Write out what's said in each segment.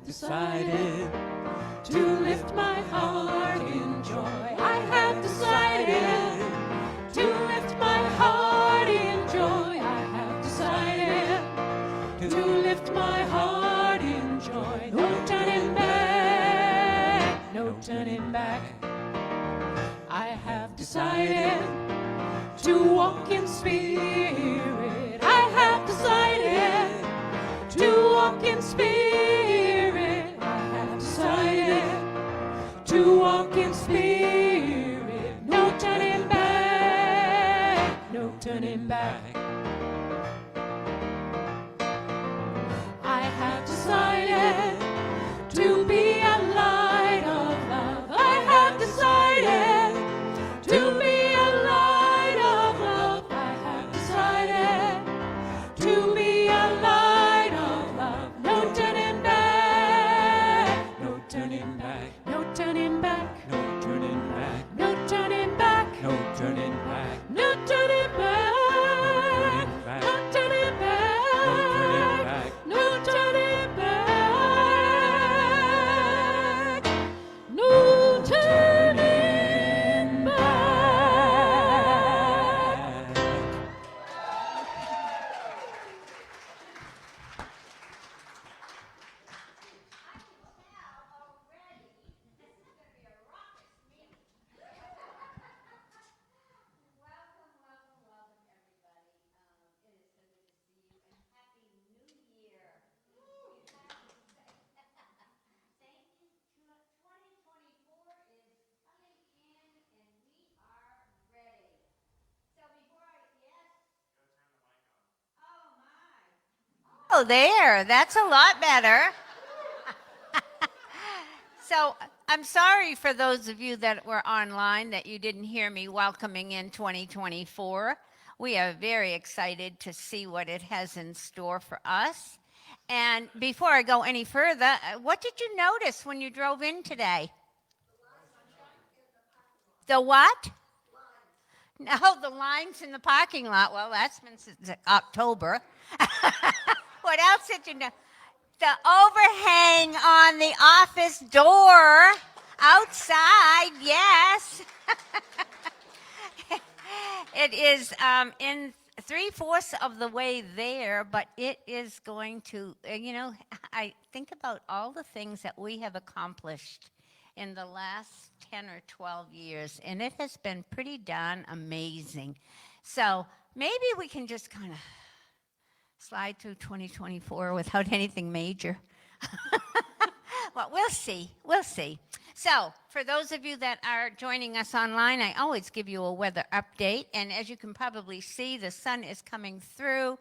decided to lift my heart in joy. I have decided to lift my heart in joy. I have decided to lift my heart in joy. No turning back, no turning back. I have decided to walk in spirit. I have decided to walk in spirit. I have decided to walk in spirit. No turning back, no turning back. I have decided to be a light of love. I have decided to be a light of love. I have decided to be a light of love. No turning back, no turning back, no turning back, no turning back, no turning back, no turning back, no turning back, no turning back, no turning back, no turning back. Welcome, welcome, welcome, everybody. It is so good to see you, and Happy New Year. Thank you. 2024 is coming in, and we are ready. So before yes. Oh, my. Oh, there. That's a lot better. So I'm sorry for those of you that were online that you didn't hear me welcoming in 2024. We are very excited to see what it has in store for us. And before I go any further, what did you notice when you drove in today? The what? No, the lines in the parking lot. Well, that's been since October. What else did you know? The overhang on the office door outside, yes. It is in 3/4 of the way there, but it is going to, I think about all the things that we have accomplished in the last 10 or 12 years, and it has been pretty darn amazing. So maybe we can just kind of slide through 2024 without anything major. Well, we'll see. We'll see. So, for those of you that are joining us online, I always give you a weather update. And as you can probably see, the sun is coming through.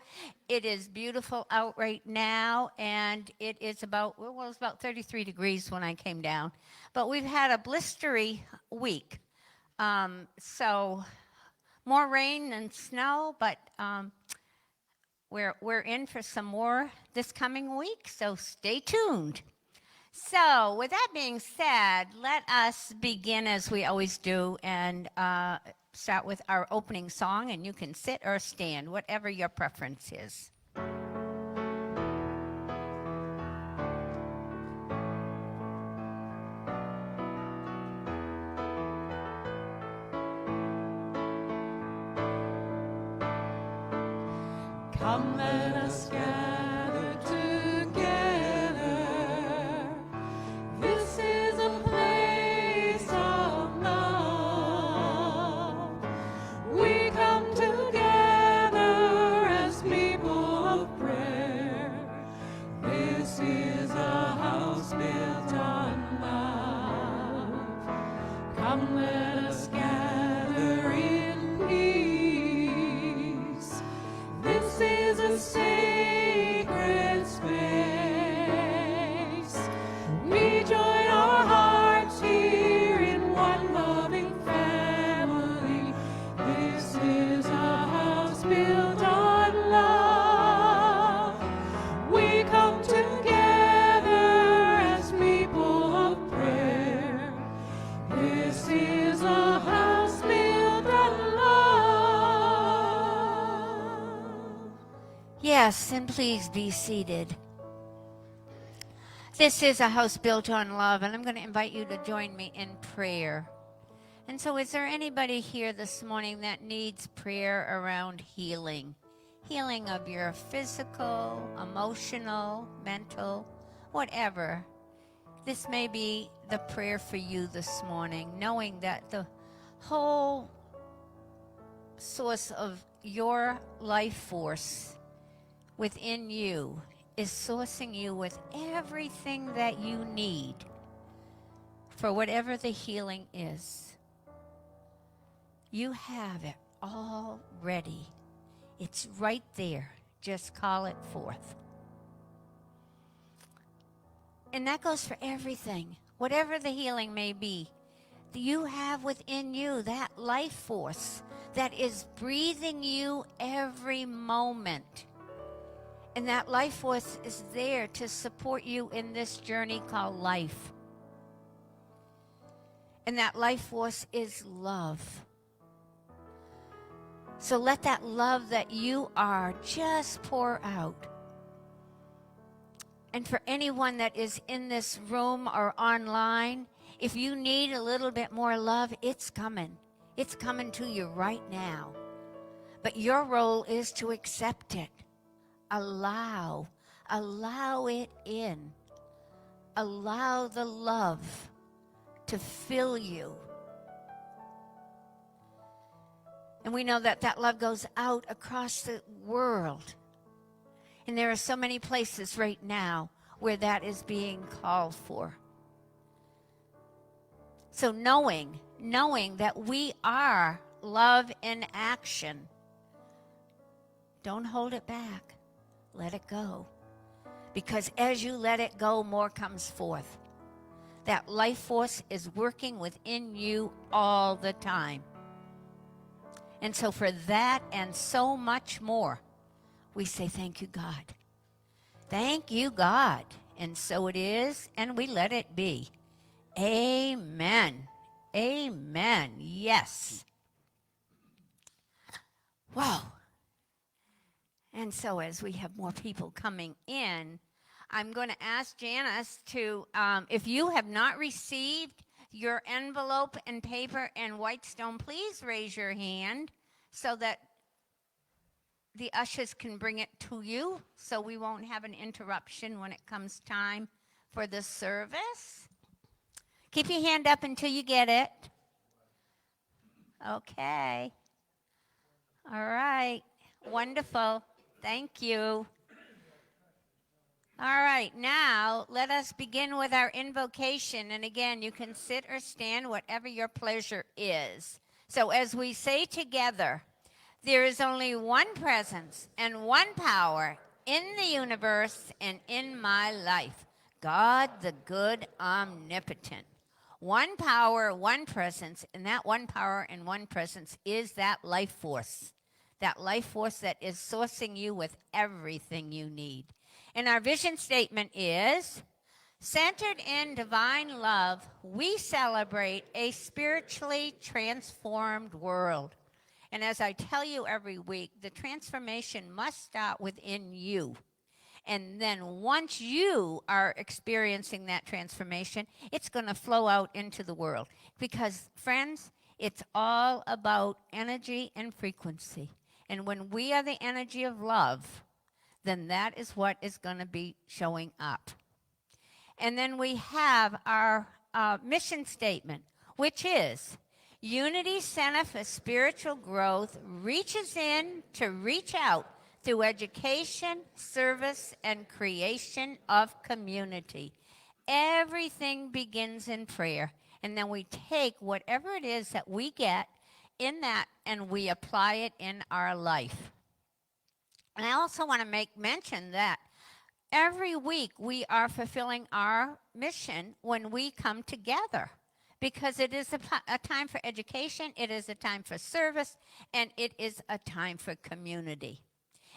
It is beautiful out right now. And it is about, well, it was about 33 degrees when I came down. But we've had a blistery week. So, more rain than snow, but we're in for some more this coming week. So, stay tuned. So, with that being said, let us begin as we always do and start with our opening song, and you can sit or stand, whatever your preference is. Come, let us gather together. This is a place of love. We come together as people of prayer. This is a house built on love. Come, let us gather in peace. This is a sacred space. We join our hearts here in one loving family. This is a house built on love. We come together as people of prayer. This is a house built on love. Yes, and please be seated. This is a house built on love, and I'm going to invite you to join me in prayer. And so, is there anybody here this morning that needs prayer around healing? Healing of your physical, emotional, mental, whatever. This may be the prayer for you this morning, knowing that the whole source of your life force within you is sourcing you with everything that you need for whatever the healing is. You have it all ready. It's right there. Just call it forth. And that goes for everything. Whatever the healing may be, you have within you that life force that is breathing you every moment. And that life force is there to support you in this journey called life. And that life force is love. So let that love that you are just pour out. And for anyone that is in this room or online, if you need a little bit more love, it's coming. It's coming to you right now. But your role is to accept it. Allow it in. Allow the love to fill you. And we know that that love goes out across the world. And there are so many places right now where that is being called for. So knowing that we are love in action, don't hold it back. Let it go. Because as you let it go, more comes forth. That life force is working within you all the time. And so for that and so much more, we say, thank you, God. Thank you, God. And so it is, and we let it be. Amen. Amen. Yes. Wow. And so as we have more people coming in, I'm going to ask Janice to, if you have not received your envelope and paper and Whitestone, please raise your hand so that the ushers can bring it to you so we won't have an interruption when it comes time for the service. Keep your hand up until you get it. Okay. All right. Wonderful. Thank you. All right, now let us begin with our invocation. And again, you can sit or stand, whatever your pleasure is. So as we say together, there is only one presence and one power in the universe and in my life. God, the good, omnipotent. One power, one presence, and that one power and one presence is that life force. That life force that is sourcing you with everything you need. And our vision statement is, centered in divine love, we celebrate a spiritually transformed world. And as I tell you every week, the transformation must start within you. And then once you are experiencing that transformation, it's going to flow out into the world. Because, friends, it's all about energy and frequency. And when we are the energy of love, then that is what is going to be showing up. And then we have our mission statement, which is, Unity Center for Spiritual Growth reaches in to reach out through education, service, and creation of community. Everything begins in prayer. And then we take whatever it is that we get in that and we apply it in our life. And I also want to make mention that every week we are fulfilling our mission when we come together, because it is a time for education, it is a time for service, and it is a time for community.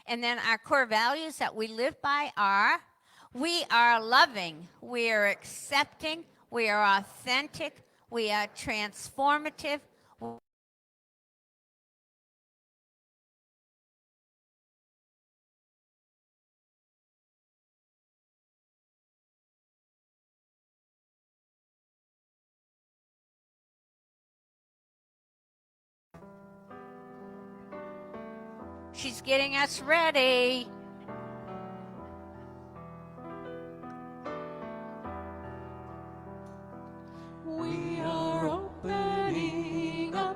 And then our core values that we live by are, we are loving, we are accepting, we are authentic, we are transformative, She's getting us ready. We are opening up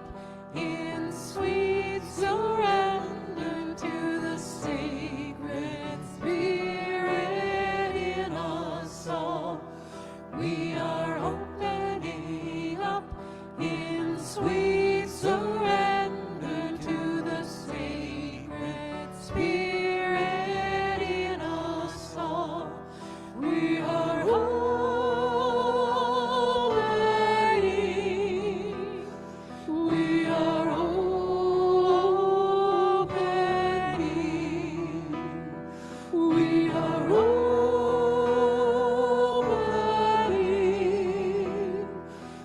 in sweet surrender to the sacred spirit in us all. We are opening up in sweet surrender to the sacred spirit in us all. We are opening. We are opening. We are opening.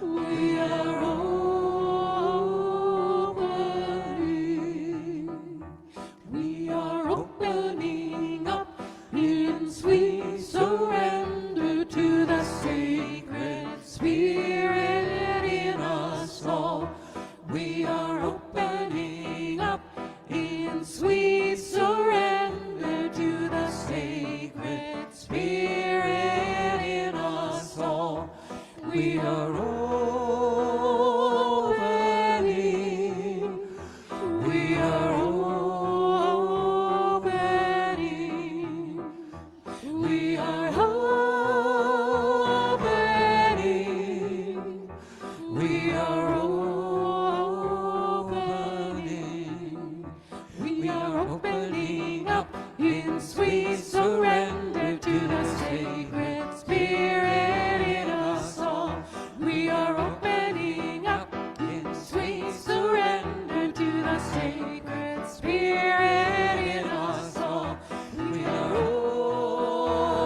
We are opening. We are opening up in sweet surrender to the sacred spirit in us all. We are opening up in sweet surrender to the sacred spirit in us all. We are opening. We are opening. We are opening. We are opening. We are opening up in sweet surrender to the sacred spirit in us all. We are opening up in sweet surrender to the sacred spirit in us all. We are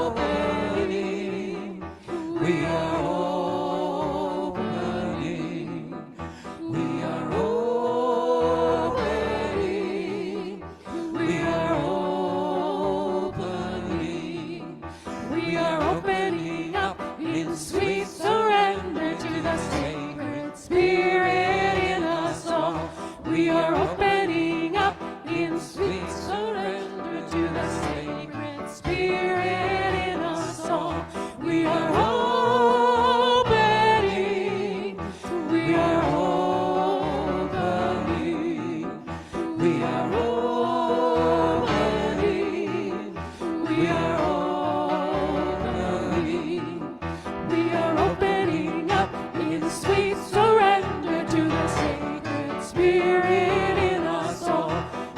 opening. We are opening. We are opening. We are opening. We are opening up in sweet surrender to the sacred spirit in us all. We are opening up in sweet surrender to the sacred spirit in us all. We are opening. We are opening. We are opening. We are opening. We are opening up in sweet surrender to the sacred spirit in us all.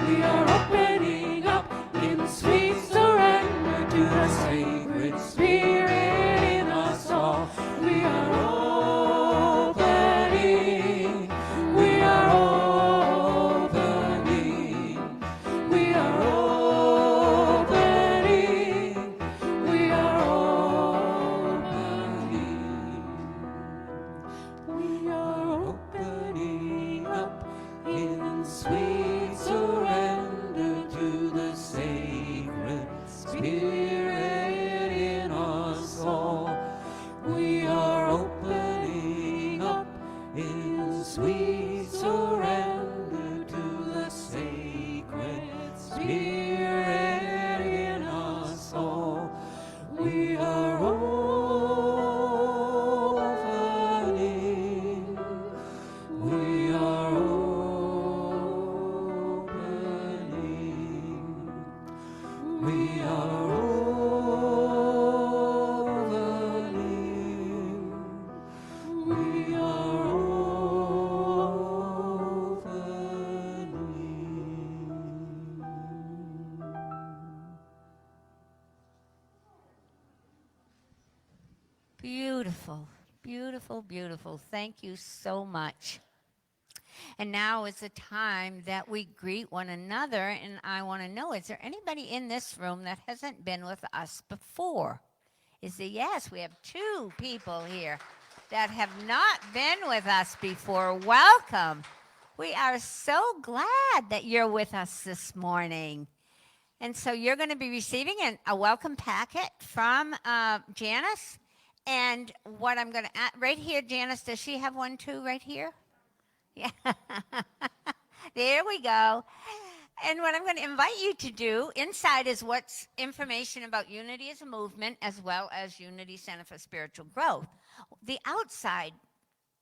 We are opening up in sweet surrender to the sacred spirit in us all. We are opening. We are opening. We are opening. We are opening. We are opening up in sweet surrender to the sacred spirit in us all. We are opening up in sweet surrender to the sacred spirit in us all. We are opening. We are opening. We are opening. We are opening. Beautiful, beautiful, beautiful. Thank you so much. And now is the time that we greet one another. And I want to know, is there anybody in this room that hasn't been with us before? Is the yes, we have 2 people here that have not been with us before. Welcome. We are so glad that you're with us this morning. And so you're going to be receiving a welcome packet from Janice. And what I'm going to add right here, Janice, does she have one too right here? Yeah. There we go. And what I'm going to invite you to do inside is what's information about Unity as a movement as well as Unity Center for Spiritual Growth. The outside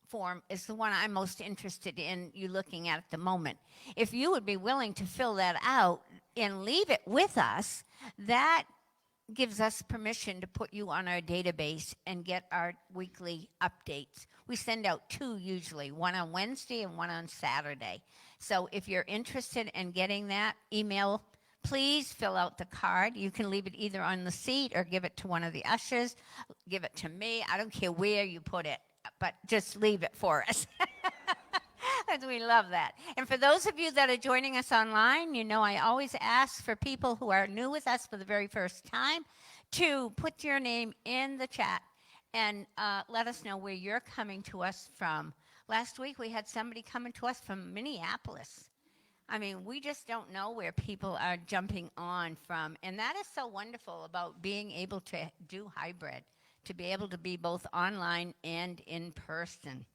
form is the one I'm most interested in you looking at the moment. If you would be willing to fill that out and leave it with us, that gives us permission to put you on our database and get our weekly updates. We send out 2 usually, one on Wednesday and one on Saturday. So if you're interested in getting that email, please fill out the card. You can leave it either on the seat or give it to one of the ushers. Give it to me. I don't care where you put it, but just leave it for us. And we love that. And for those of you that are joining us online, you know I always ask for people who are new with us for the very first time to put your name in the chat and let us know where you're coming to us from. Last week we had somebody coming to us from Minneapolis. I mean, we just don't know where people are jumping on from. And that is so wonderful about being able to do hybrid, to be able to be both online and in person.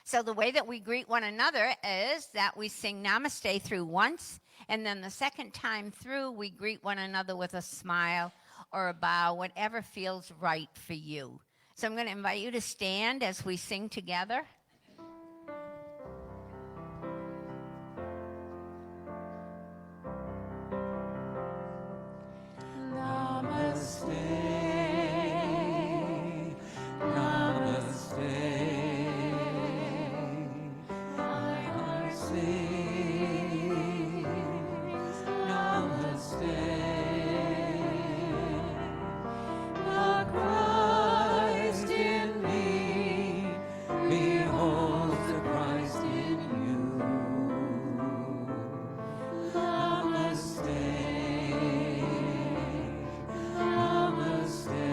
So the way that we greet one another is that we sing Namaste through once, and then the second time through, we greet one another with a smile or a bow, whatever feels right for you. So I'm going to invite you to stand as we sing together. Namaste. Namaste. My heart sings. Namaste. The Christ in me beholds the Christ in you. Namaste. Namaste.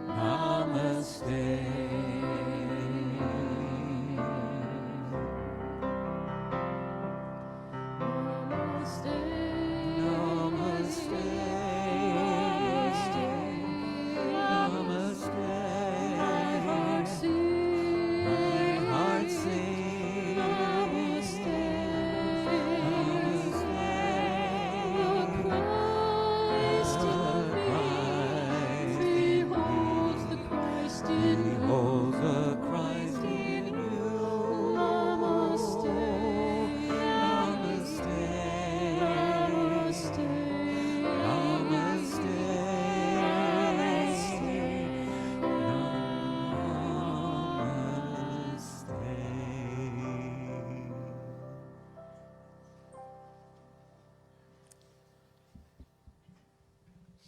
Namaste.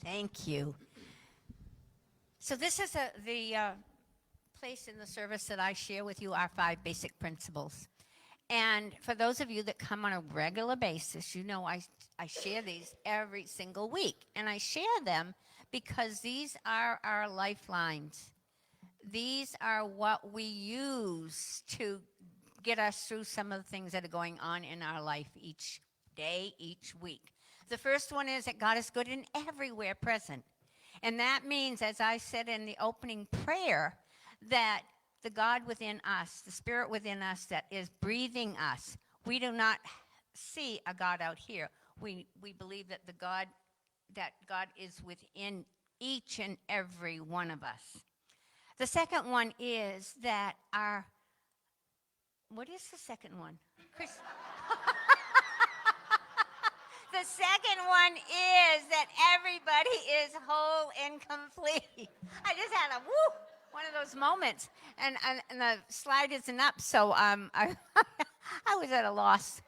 Thank you. So this is the place in the service that I share with you our 5 basic principles. And for those of you that come on a regular basis, you know I share these every single week. And I share them because these are our lifelines. These are what we use to get us through some of the things that are going on in our life each day, each week. The first one is that God is good and everywhere present. And that means, as I said in the opening prayer, that the God within us, the Spirit within us that is breathing us, we do not see a God out here. We believe that God is within each and every one of us. The second one is that what is the second one? Chris? The second one is that everybody is whole and complete. I just had one of those moments, and the slide isn't up, so I I was at a loss.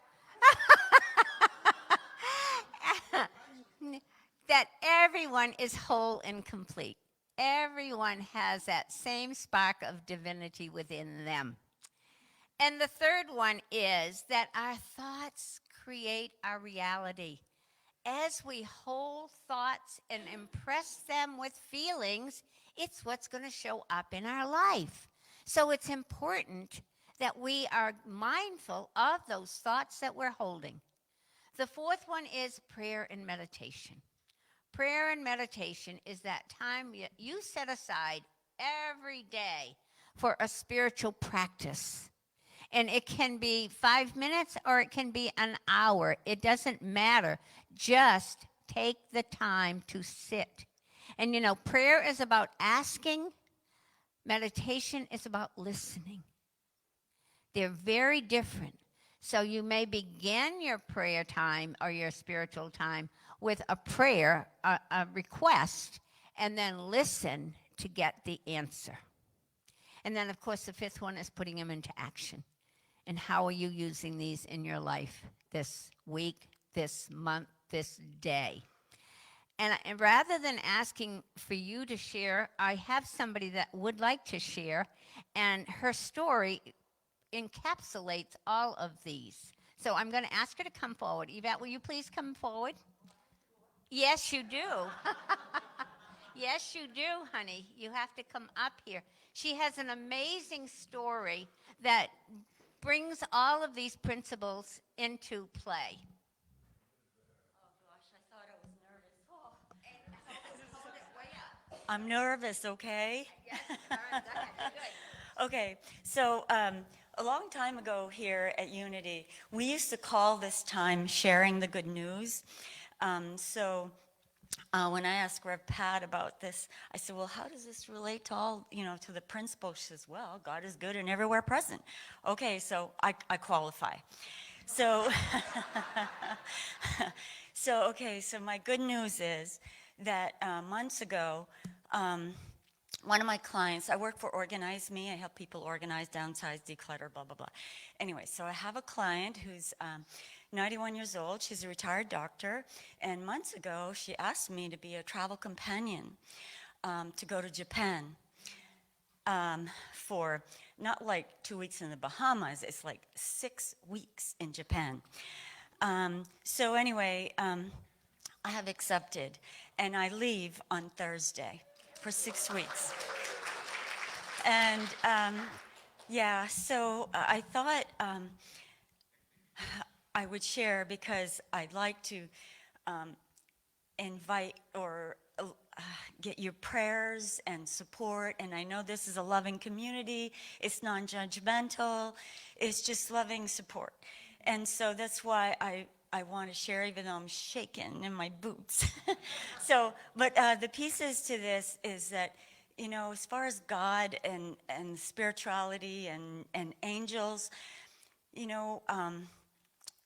That everyone is whole and complete. Everyone has that same spark of divinity within them. And the third one is that our thoughts create our reality. As we hold thoughts and impress them with feelings, it's what's going to show up in our life. So it's important that we are mindful of those thoughts that we're holding. The fourth one is prayer and meditation. Prayer and meditation is that time you set aside every day for a spiritual practice. And it can be 5 minutes or it can be an hour. It doesn't matter. Just take the time to sit. And prayer is about asking, meditation is about listening. They're very different. So you may begin your prayer time or your spiritual time with a prayer, a request, and then listen to get the answer. And then, of course, the fifth one is putting them into action. And how are you using these in your life this week, this month, this day? And rather than asking for you to share, I have somebody that would like to share, and her story encapsulates all of these. So I'm going to ask her to come forward. Yvette, will you please come forward? Yes, you do. Yes, you do, honey. You have to come up here. She has an amazing story that brings all of these principles into play. Oh, gosh, I thought I was nervous. Oh, and hold it way up. I'm nervous, okay? Yes, all right, go ahead. Good. Okay, so a long time ago here at Unity, we used to call this time sharing the good news. When I asked Rev Pat about this, I said, well, how does this relate to all, to the principle? She says, well, God is good and everywhere present. Okay, so I qualify. So, so my good news is that months ago, one of my clients, I work for Organize Me. I help people organize, downsize, declutter, blah, blah, blah. Anyway, so I have a client who's 91 years old. She's a retired doctor. And months ago, she asked me to be a travel companion to go to Japan for not like 2 weeks in the Bahamas. It's like 6 weeks in Japan. So anyway, I have accepted. And I leave on Thursday for 6 weeks. And so I thought I would share because I'd like to invite or get your prayers and support. And I know this is a loving community. It's non-judgmental. It's just loving support. And so that's why I want to share, even though I'm shaking in my boots. But the pieces to this is that, as far as God and spirituality and angels,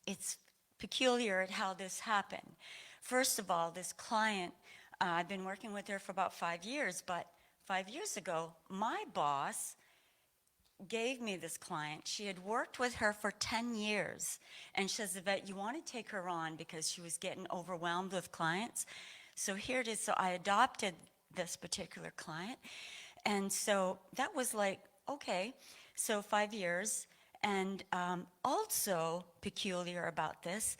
it's peculiar at how this happened. First of all, this client, I've been working with her for about 5 years, but 5 years ago, my boss gave me this client. She had worked with her for 10 years. And she says, Yvette, you want to take her on because she was getting overwhelmed with clients. So here it is. So I adopted this particular client. And so that was like, okay, so 5 years. And also peculiar about this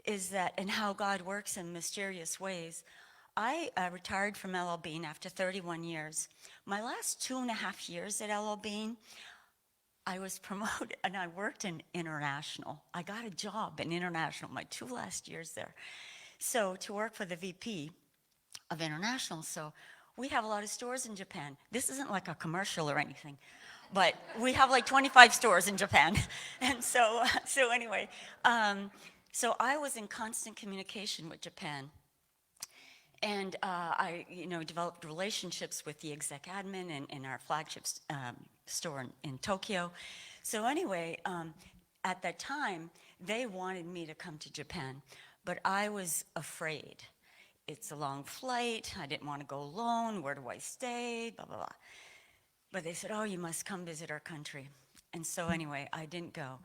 is that, and how God works in mysterious ways, I retired from LL Bean after 31 years. My last 2.5 years at LL Bean, I was promoted and I worked in international. I got a job in international my 2 last years there. So to work for the VP of international. So we have a lot of stores in Japan. This isn't like a commercial or anything, but we have like 25 stores in Japan. And so anyway, so I was in constant communication with Japan. And I, developed relationships with the exec admin in our flagship store in Tokyo. So anyway, at that time, they wanted me to come to Japan, but I was afraid. It's a long flight. I didn't want to go alone. Where do I stay? Blah, blah, blah. But they said, oh, you must come visit our country. And so anyway, I didn't go.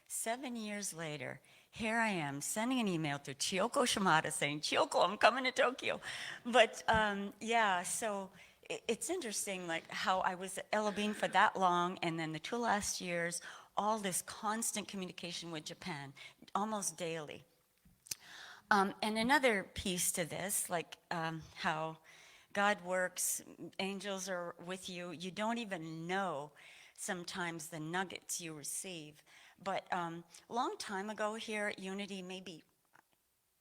7 years later, here I am sending an email to Chiyoko Shimada saying, Chiyoko, I'm coming to Tokyo. But so it's interesting like how I was at LL Bean for that long, and then the 2 last years, all this constant communication with Japan, almost daily. And another piece to this, like how God works, angels are with you. You don't even know sometimes the nuggets you receive. But a long time ago here at Unity, maybe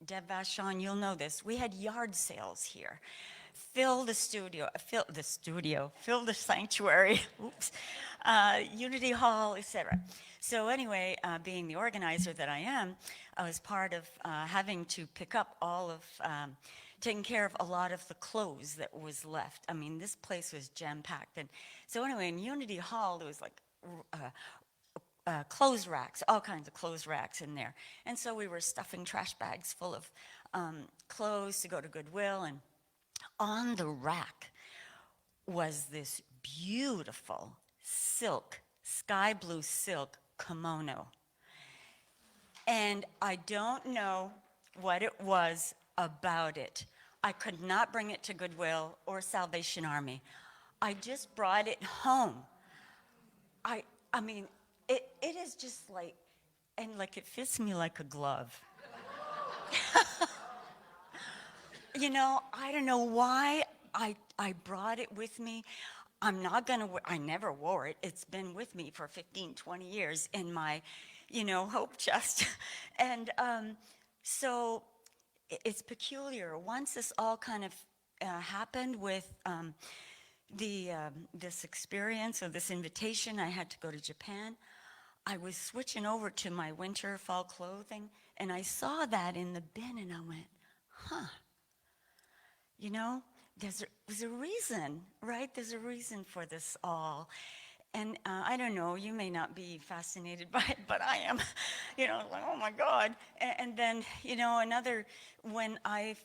Deb Vashon, you'll know this, we had yard sales here. fill the studio, fill the sanctuary, oops, Unity Hall, etc. So anyway, being the organizer that I am, I was part of having to pick up all of, taking care of a lot of the clothes that was left. I mean, this place was jam-packed. And so anyway, in Unity Hall, there was like clothes racks, all kinds of clothes racks in there. And so we were stuffing trash bags full of clothes to go to Goodwill. And on the rack was this beautiful silk, sky blue silk kimono. And I don't know what it was about it. I could not bring it to Goodwill or Salvation Army. I just brought it home. I mean, it is just like, and like it fits me like a glove. You know, I don't know why I brought it with me. I'm not gonna, I never wore it. It's been with me for 15, 20 years in my, hope chest. And so it's peculiar. Once this all kind of happened with this experience or this invitation, I had to go to Japan. I was switching over to my winter fall clothing, and I saw that in the bin, and I went, huh. There's a reason, right? There's a reason for this all. And I don't know, you may not be fascinated by it, but I am, like, oh my God. And then, when I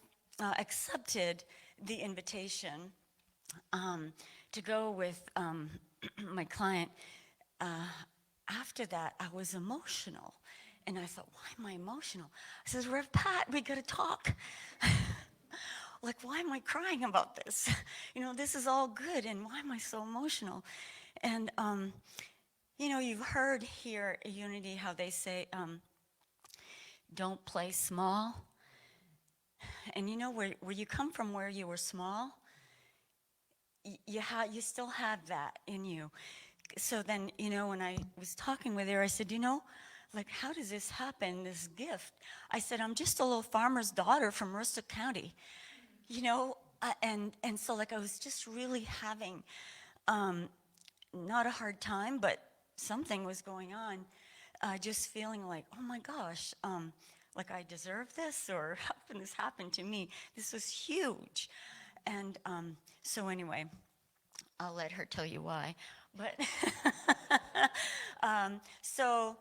accepted the invitation to go with my client, after that, I was emotional. And I thought, why am I emotional? I says, Rev Pat, we got to talk. Like, why am I crying about this? This is all good, and why am I so emotional? And, you've heard here at Unity how they say, don't play small. And where you come from, where you were small, you still have that in you. So then, when I was talking with her, I said, like, how does this happen, this gift? I said, I'm just a little farmer's daughter from Mercer County. And so like I was just really having not a hard time, but something was going on, just feeling like, oh my gosh, like I deserve this, or how can this happen to me? This was huge. And so anyway, I'll let her tell you why. But so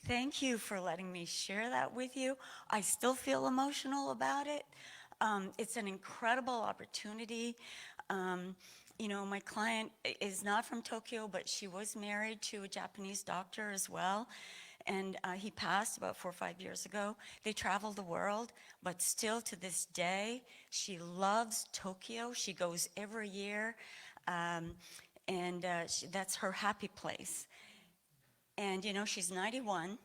thank you for letting me share that with you. I still feel emotional about it. It's an incredible opportunity. My client is not from Tokyo, but she was married to a Japanese doctor as well. And he passed about 4 or 5 years ago. They traveled the world, but still to this day, she loves Tokyo. She goes every year, and that's her happy place. And, she's 91,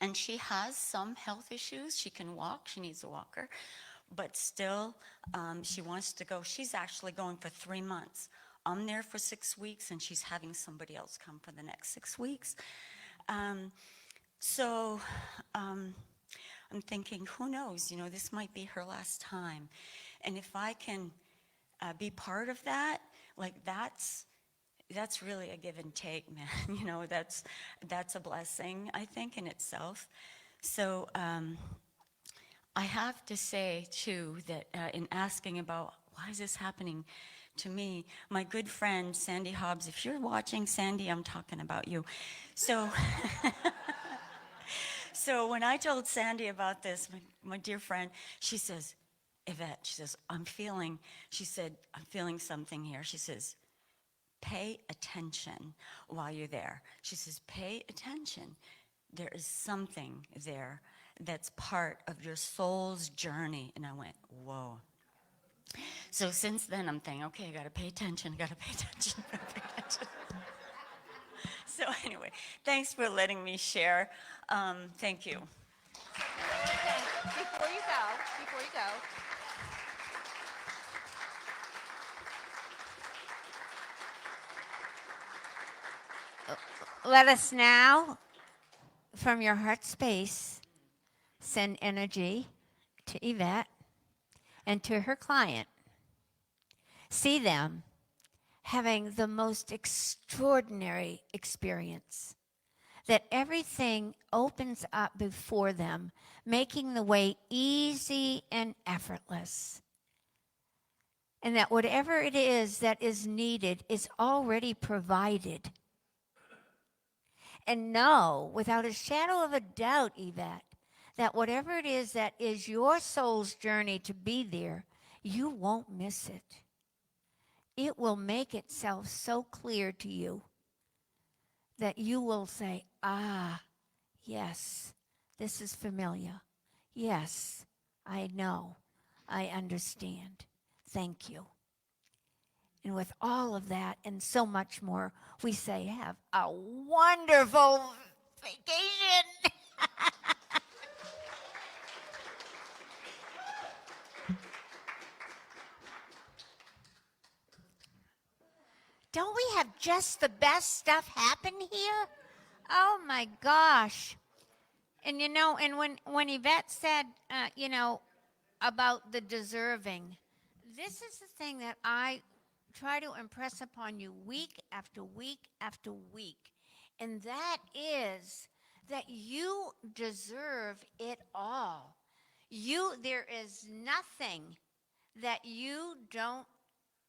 and she has some health issues. She can walk. She needs a walker. But still, she wants to go. She's actually going for 3 months. I'm there for 6 weeks, and she's having somebody else come for the next 6 weeks. So I'm thinking, who knows? This might be her last time. And if I can be part of that, like that's really a give and take, man. That's a blessing, I think, in itself. So I have to say, too, that in asking about why is this happening to me, my good friend, Sandy Hobbs, if you're watching, Sandy, I'm talking about you. So, so when I told Sandy about this, my dear friend, she says, Yvette, she says, I'm feeling something here. She says, pay attention while you're there. She says, pay attention. There is something there that's part of your soul's journey. And I went, whoa. So since then, I'm thinking, okay, I got to pay attention, got to pay attention, got to pay attention. So anyway, thanks for letting me share. Thank you. Before you go, Let us now, from your heart space, send energy to Yvette and to her client, see them having the most extraordinary experience, that everything opens up before them, making the way easy and effortless. And that whatever it is that is needed is already provided. And know, without a shadow of a doubt, Yvette, that whatever it is that is your soul's journey to be there, you won't miss it. It will make itself so clear to you that you will say, ah, yes, this is familiar. Yes, I know. I understand. Thank you. And with all of that and so much more, we say, have a wonderful vacation. Don't we have just the best stuff happen here? Oh my gosh. And and when Yvette said, about the deserving, this is the thing that I try to impress upon you week after week after week. And that is that you deserve it all. There is nothing that you don't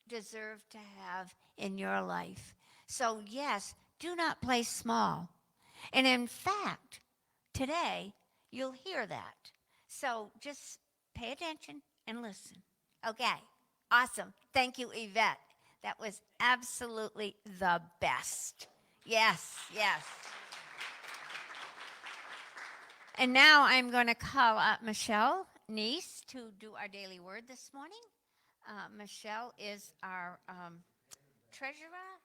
deserve to have in your life. So yes, do not play small. And in fact, today, you'll hear that. So just pay attention and listen. Okay, awesome. Thank you, Yvette. That was absolutely the best. Yes, yes. And now I'm going to call up Michelle Neese to do our daily word this morning. Michelle is our treasurer,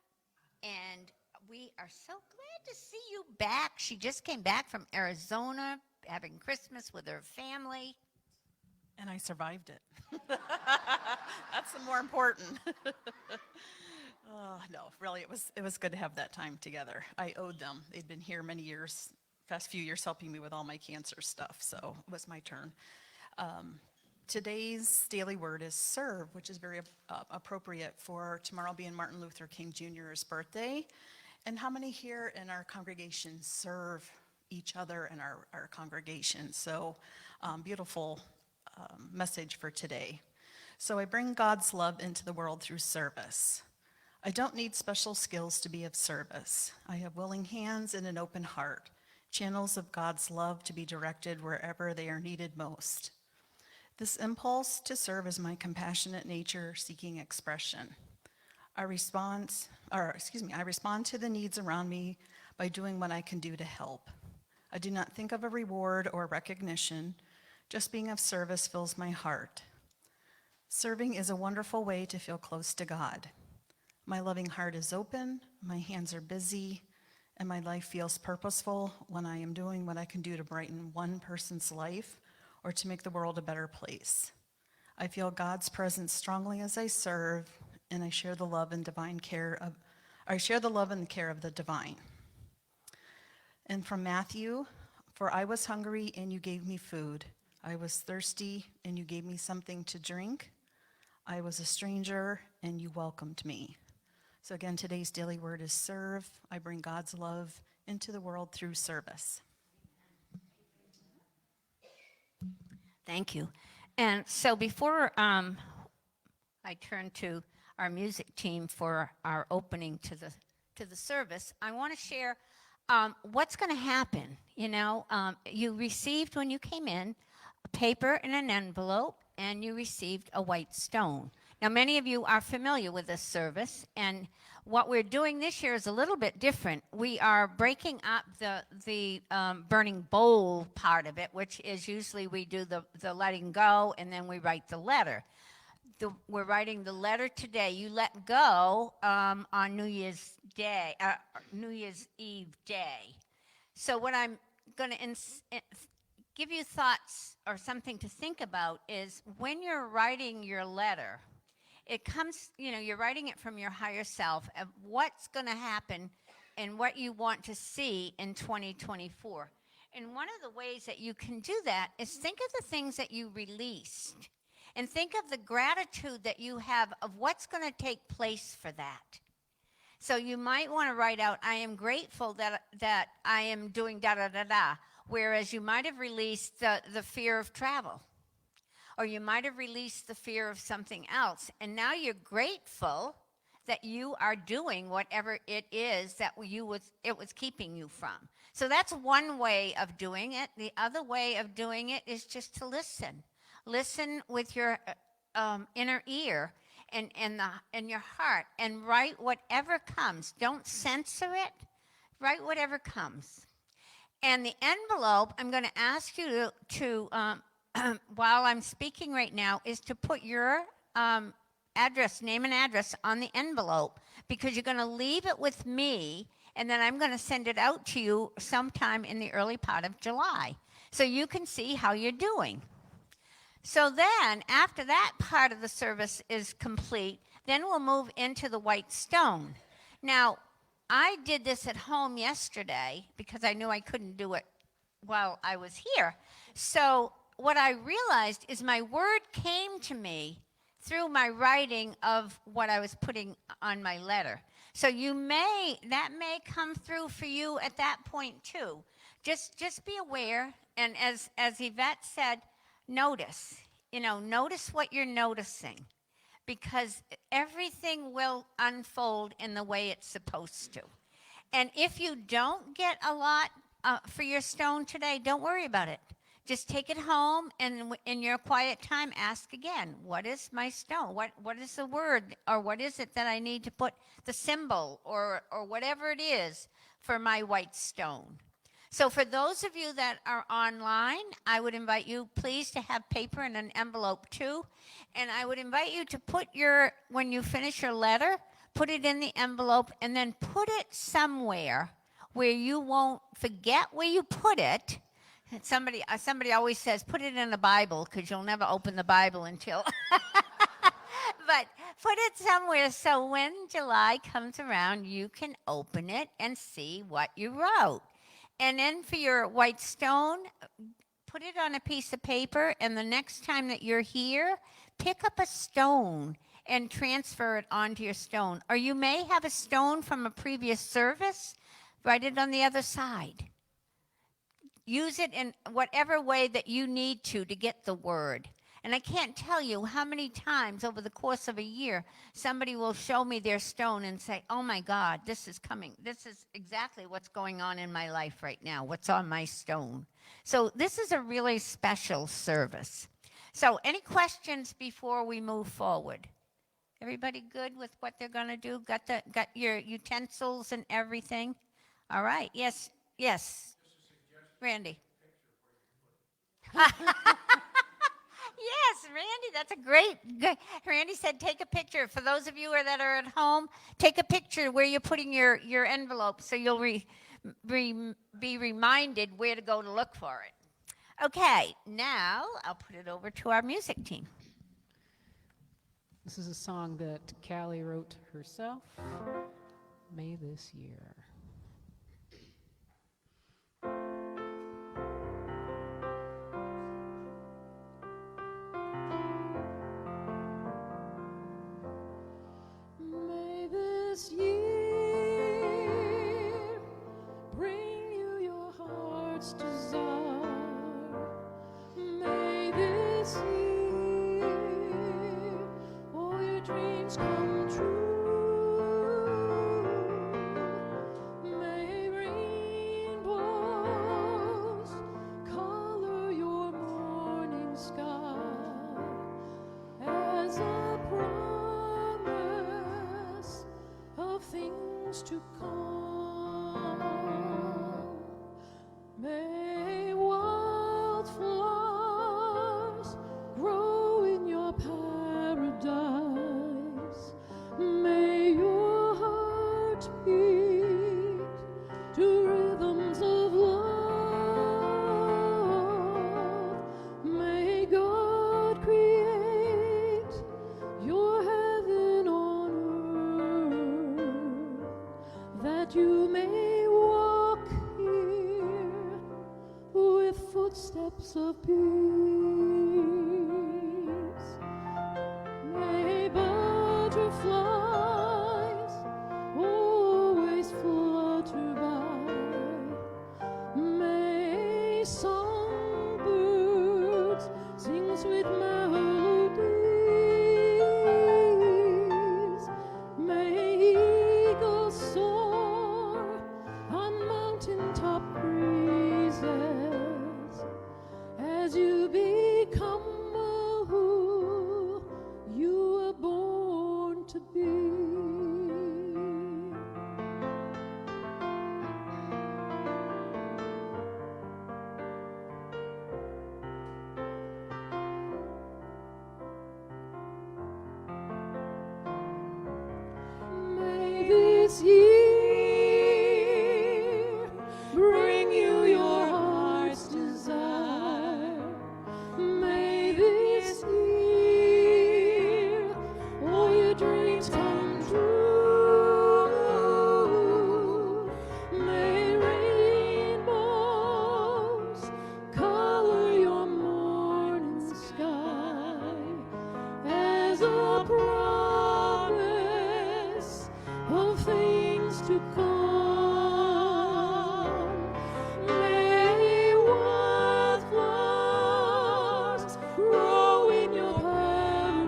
and we are so glad to see you back. She just came back from Arizona, having Christmas with her family. And I survived it. That's the more important. No, really, it was good to have that time together. I owed them. They'd been here many years, past few years, helping me with all my cancer stuff, so it was my turn. Today's daily word is serve, which is very appropriate for tomorrow being Martin Luther King Jr.'s birthday. And how many here in our congregation serve each other in our congregation? So beautiful message for today. So I bring God's love into the world through service. I don't need special skills to be of service. I have willing hands and an open heart, channels of God's love to be directed wherever they are needed most. This impulse to serve is my compassionate nature seeking expression. I respond to the needs around me by doing what I can do to help. I do not think of a reward or recognition. Just being of service fills my heart. Serving is a wonderful way to feel close to God. My loving heart is open, my hands are busy, and my life feels purposeful when I am doing what I can do to brighten one person's life or to make the world a better place. I feel God's presence strongly as I serve, and I share the love and care of the divine. And from Matthew, for I was hungry and you gave me food. I was thirsty and you gave me something to drink. I was a stranger and you welcomed me. So again, today's daily word is serve. I bring God's love into the world through service. Thank you. And so before I turn to our music team for our opening to the service, I want to share what's going to happen. You received when you came in a paper and an envelope, and you received a white stone. Now, many of you are familiar with this service, and what we're doing this year is a little bit different. We are breaking up the burning bowl part of it, which is usually we do the letting go, and then we write the letter. We're writing the letter today. You let go on New Year's Eve day. So what I'm going to give you thoughts or something to think about is when you're writing your letter, it comes, you're writing it from your higher self of what's going to happen and what you want to see in 2024. And one of the ways that you can do that is think of the things that you released. and think of the gratitude that you have of what's going to take place for that. So you might want to write out, I am grateful that I am doing da-da-da-da, whereas you might have released the fear of travel, or you might have released the fear of something else, and now you're grateful that you are doing whatever it is that it was keeping you from. So that's one way of doing it. The other way of doing it is just to listen. Listen with your inner ear and your heart, and write whatever comes. Don't censor it. Write whatever comes. And the envelope, I'm going to ask you to while I'm speaking right now, is to put your address, name and address on the envelope, because you're going to leave it with me, and then I'm going to send it out to you sometime in the early part of July, so you can see how you're doing. So then, after that part of the service is complete, then we'll move into the white stone. Now, I did this at home yesterday because I knew I couldn't do it while I was here. So what I realized is my word came to me through my writing of what I was putting on my letter. So that may come through for you at that point too. Just be aware, and as Yvette said, notice what you're noticing, because everything will unfold in the way it's supposed to. And if you don't get a lot for your stone today, don't worry about it. Just take it home, and in your quiet time, ask again, what is my stone? What is the word, or what is it that I need to put the symbol or whatever it is for my white stone? So for those of you that are online, I would invite you please to have paper and an envelope too. And I would invite you to put when you finish your letter, put it in the envelope, and then put it somewhere where you won't forget where you put it. Somebody always says, put it in the Bible, because you'll never open the Bible until... But put it somewhere so when July comes around, you can open it and see what you wrote. And then for your white stone, put it on a piece of paper, and the next time that you're here, pick up a stone and transfer it onto your stone. Or you may have a stone from a previous service, write it on the other side. Use it in whatever way that you need to get the word. And I can't tell you how many times over the course of a year somebody will show me their stone and say, oh my God, this is coming. This is exactly what's going on in my life right now, what's on my stone. So this is a really special service. So any questions before we move forward? Everybody good with what they're going to do? Got your utensils and everything? All right. Yes. Randy. Yes, Randy, that's a great. Randy said take a picture. For those of you that are at home, take a picture where you're putting your envelope, so you'll be reminded where to go to look for it. Okay, now I'll put it over to our music team. This is a song that Callie wrote herself, May this year. May this year bring you your heart's desire. May this year all your dreams come true. May rainbows color your morning sky as a promise of things to come. May wildflowers grow in your paradise. May your heart beat to rhythms of love. May God create your heaven on earth, that you may walk here with footsteps of peace. to be. May this year bring you your heart's desire. May this year all your dreams come true. May rainbows color your morning sky as a promise of things to come. May wildflowers grow in your paradise.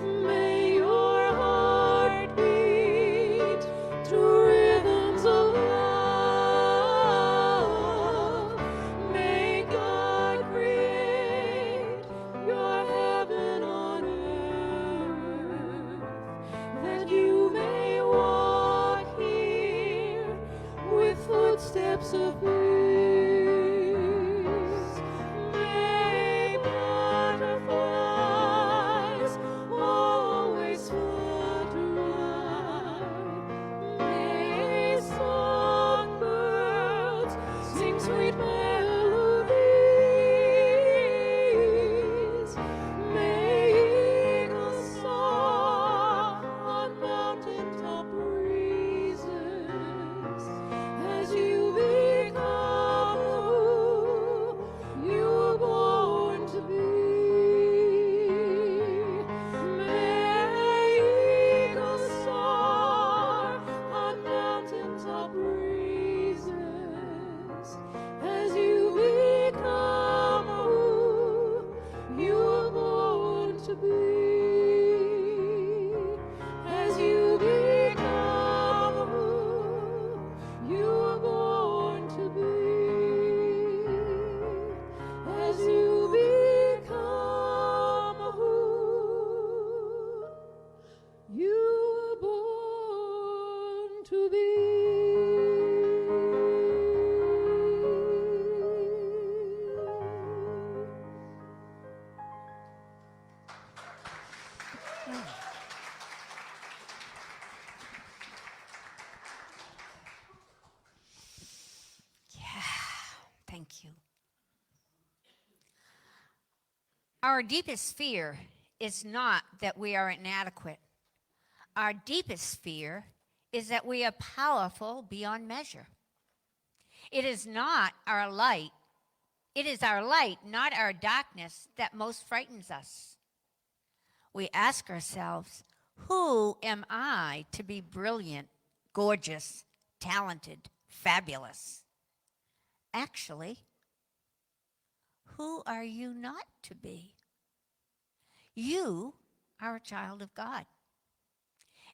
May your heart beat to rhythms of love. May God create your heaven on earth, that you may walk here with footsteps of peace. May butterflies always flutter high. May songbirds sing sweet melodies. May eagles soar on mountaintop breezes as you become who you were born to be. May eagles soar on mountaintop breezes as you become who you were born to be. As you become who you were born to be. As you become who you were born to be. Thank you. Our deepest fear is not that we are inadequate. Our deepest fear is that we are powerful beyond measure. It is not our light. It is our light, not our darkness, that most frightens us. We ask ourselves, who am I to be brilliant, gorgeous, talented, fabulous? Actually, who are you not to be? You are a child of God.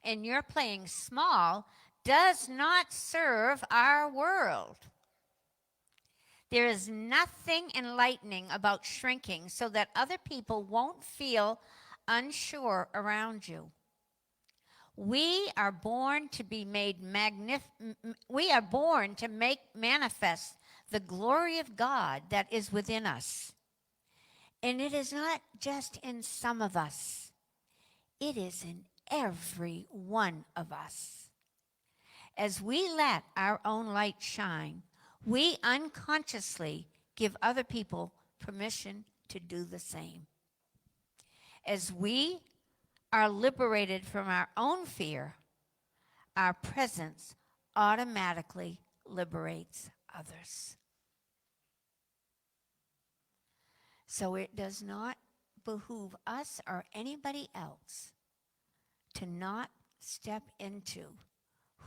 And your playing small does not serve our world. There is nothing enlightening about shrinking so that other people won't feel unsure around you. We are born to be made we are born to make manifest the glory of God that is within us. And it is not just in some of us. It is in every one of us. As we let our own light shine, we unconsciously give other people permission to do the same. As we are liberated from our own fear, our presence automatically liberates others. So it does not behoove us or anybody else to not step into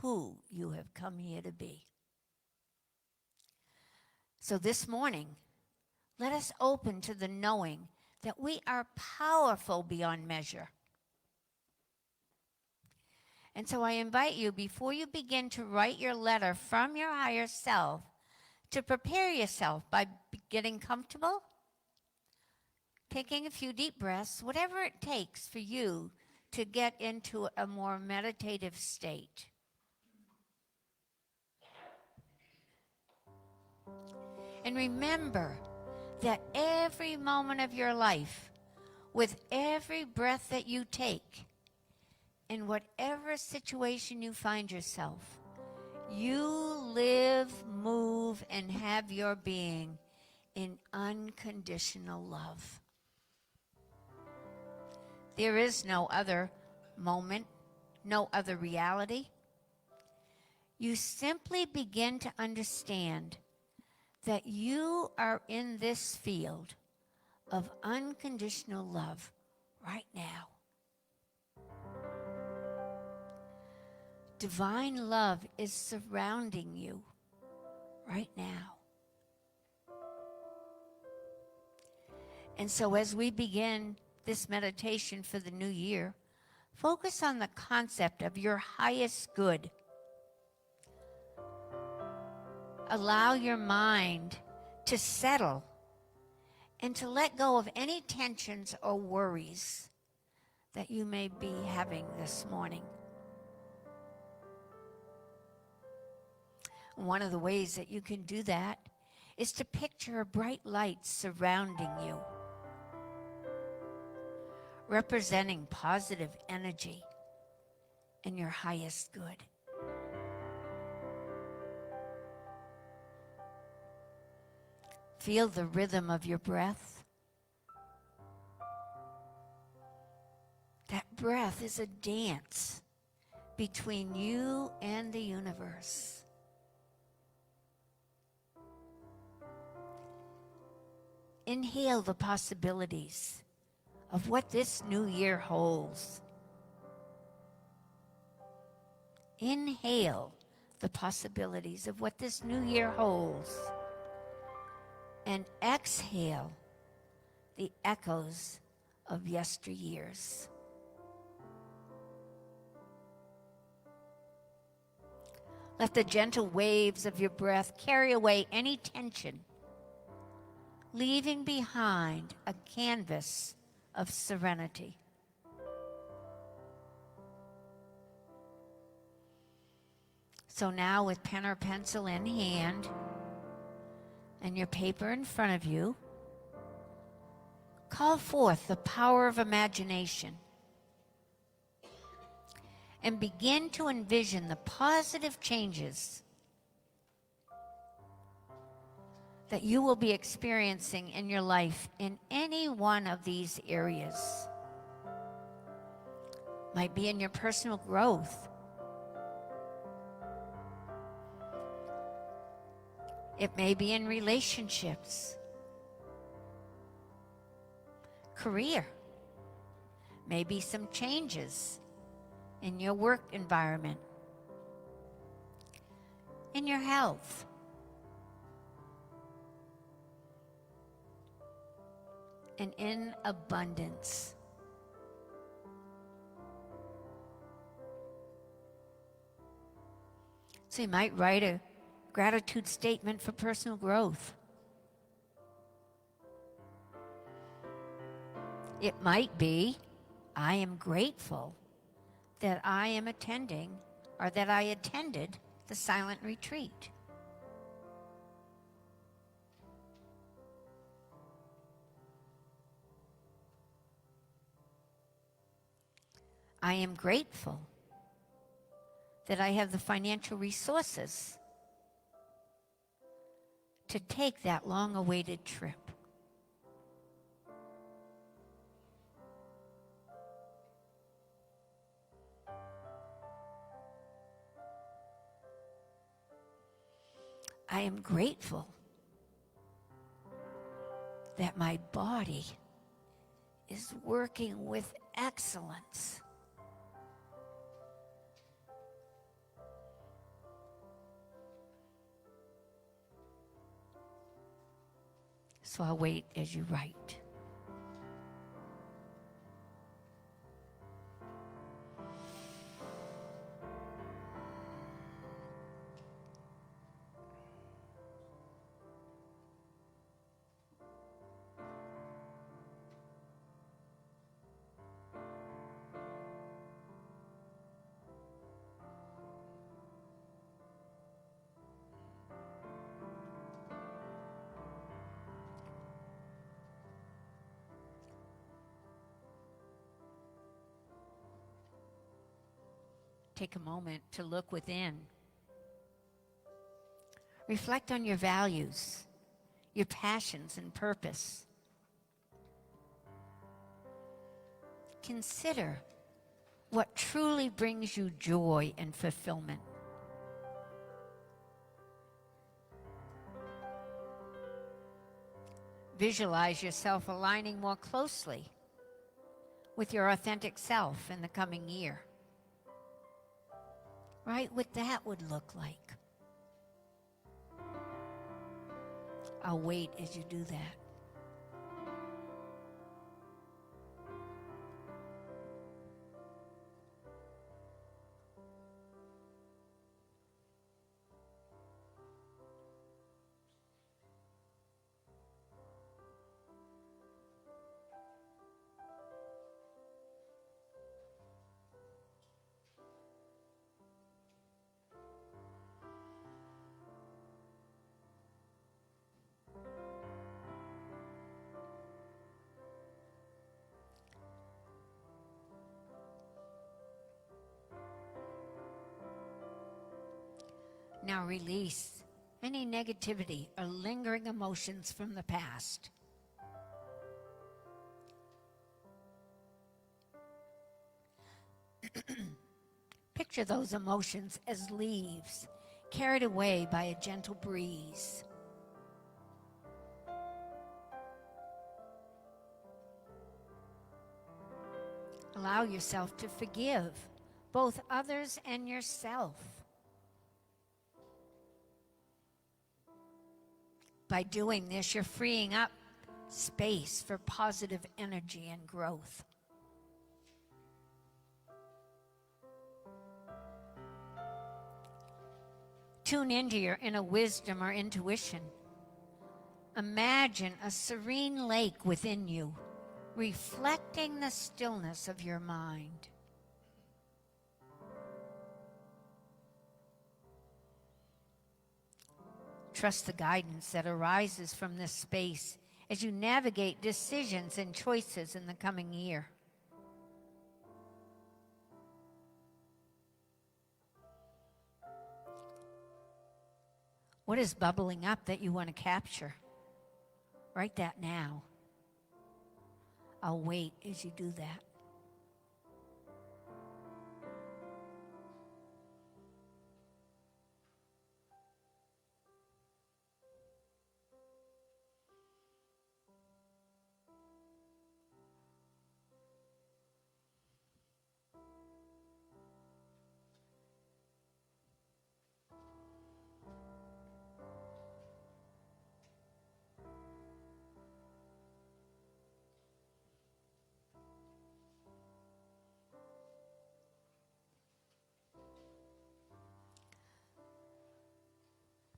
who you have come here to be. So this morning, let us open to the knowing that we are powerful beyond measure. And so I invite you, before you begin to write your letter from your higher self, to prepare yourself by getting comfortable, taking a few deep breaths, whatever it takes for you to get into a more meditative state. And remember that every moment of your life, with every breath that you take, in whatever situation you find yourself, you live, move, and have your being in unconditional love. There is no other moment, no other reality. You simply begin to understand that you are in this field of unconditional love right now. Divine love is surrounding you right now. And so as we begin this meditation for the new year, focus on the concept of your highest good. Allow your mind to settle and to let go of any tensions or worries that you may be having this morning. One of the ways that you can do that is to picture a bright light surrounding you, representing positive energy and your highest good. Feel the rhythm of your breath. That breath is a dance between you and the universe. Inhale the possibilities of what this new year holds. Inhale the possibilities of what this new year holds. And exhale the echoes of yesteryears. Let the gentle waves of your breath carry away any tension, leaving behind a canvas of serenity. So now, with pen or pencil in hand and your paper in front of you, call forth the power of imagination and begin to envision the positive changes that you will be experiencing in your life in any one of these areas. Might be in your personal growth. It may be in relationships, career, maybe some changes in your work environment, in your health, and in abundance. So you might write a gratitude statement for personal growth. It might be, I am grateful that I am attending, or that I attended, the silent retreat. I am grateful that I have the financial resources to take that long-awaited trip. I am grateful that my body is working with excellence. So I'll wait as you write. take a moment to look within. Reflect on your values, your passions and purpose. Consider what truly brings you joy and fulfillment. Visualize yourself aligning more closely with your authentic self in the coming year. Right? What that would look like. I'll wait as you do that. Now release any negativity or lingering emotions from the past. Picture those emotions as leaves carried away by a gentle breeze. Allow yourself to forgive both others and yourself. By doing this, you're freeing up space for positive energy and growth. Tune into your inner wisdom or intuition. Imagine a serene lake within you, reflecting the stillness of your mind. Trust the guidance that arises from this space as you navigate decisions and choices in the coming year. What is bubbling up that you want to capture? Write that now. I'll wait as you do that.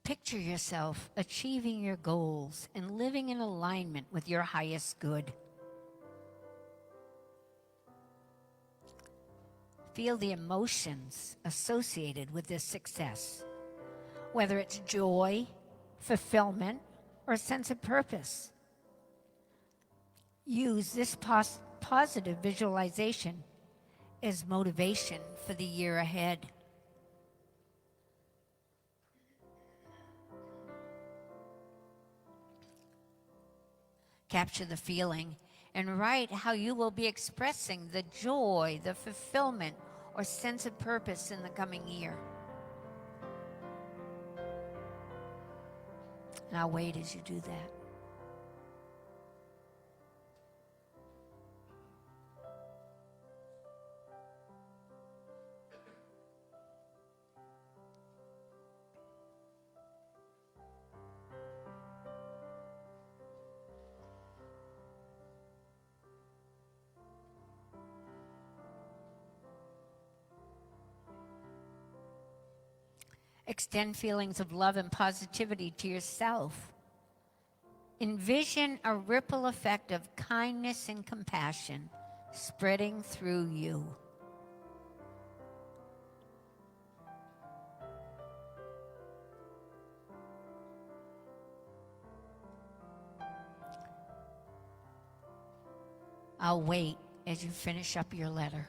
Picture yourself achieving your goals and living in alignment with your highest good. Feel the emotions associated with this success, whether it's joy, fulfillment, or a sense of purpose. Use this positive visualization as motivation for the year ahead. Capture the feeling and write how you will be expressing the joy, the fulfillment, or sense of purpose in the coming year. And I'll wait as you do that. Extend feelings of love and positivity to yourself. Envision a ripple effect of kindness and compassion spreading through you. I'll wait as you finish up your letter.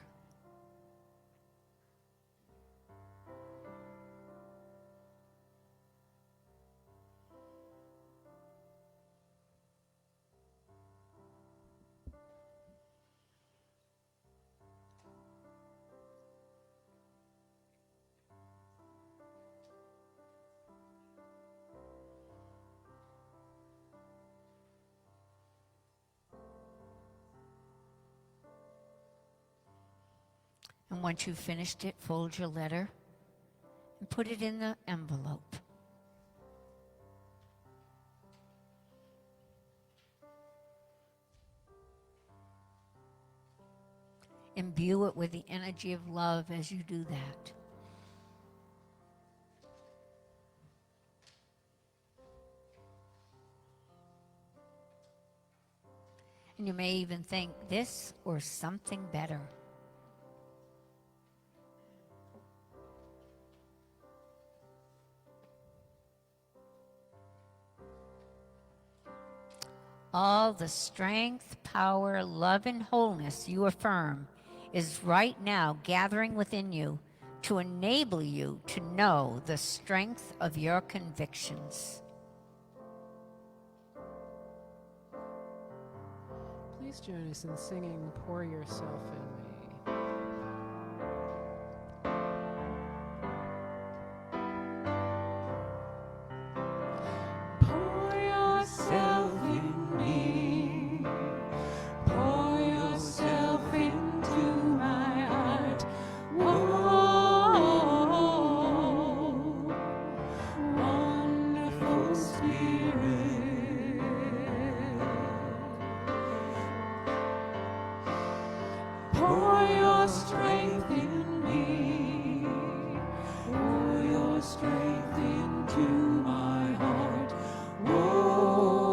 And once you've finished it, fold your letter and put it in the envelope. Imbue it with the energy of love as you do that. And you may even think this or something better. All the strength, power, love, and wholeness you affirm is right now gathering within you to enable you to know the strength of your convictions. Please join us in singing Pour Yourself in Me. Pour yourself in me. Pour yourself into my heart. Whoa, wonderful Spirit. Pour your strength in me. Pour your strength into my heart. Whoa,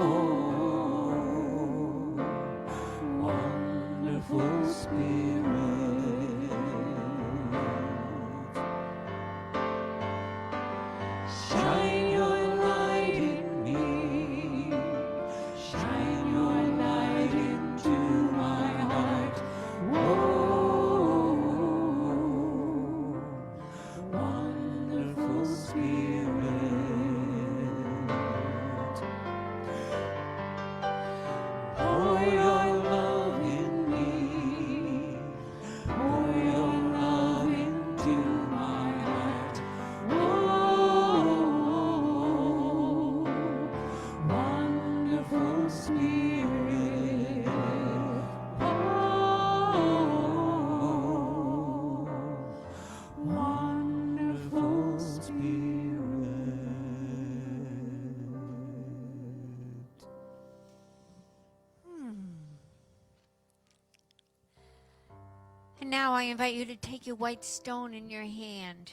wonderful Spirit. Shine your light in me. Shine your light into my heart. Whoa, wonderful Spirit. Pour your love in me. Pour your love into my heart. Whoa, wonderful Spirit. Wonderful Spirit. And now I invite you to take your white stone in your hand.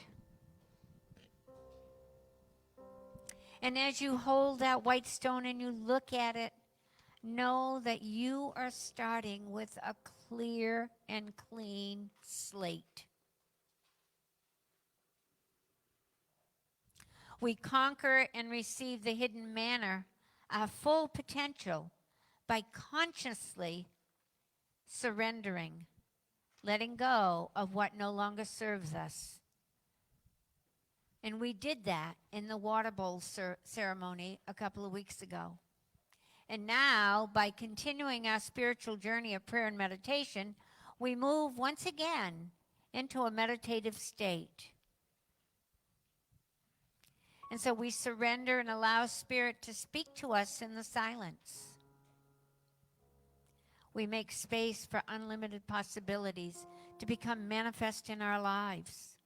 And as you hold that white stone and you look at it, know that you are starting with a clear and clean slate. We conquer and receive the hidden manna, our full potential, by consciously surrendering, letting go of what no longer serves us. And we did that in the water bowl ceremony a couple of weeks ago. And now, by continuing our spiritual journey of prayer and meditation, we move once again into a meditative state. And so we surrender and allow Spirit to speak to us in the silence. We make space for unlimited possibilities to become manifest in our lives.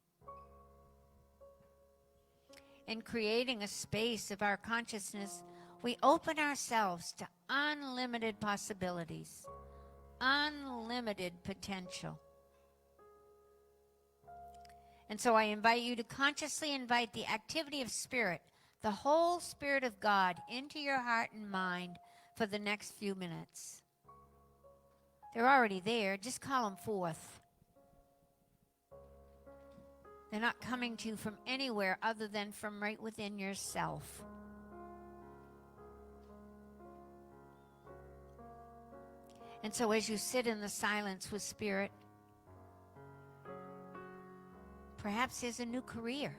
In creating a space of our consciousness, we open ourselves to unlimited possibilities, unlimited potential. And so I invite you to consciously invite the activity of Spirit, the whole Spirit of God, into your heart and mind for the next few minutes. They're already there. Just call them forth. They're not coming to you from anywhere other than from right within yourself. And so as you sit in the silence with Spirit, perhaps there's a new career,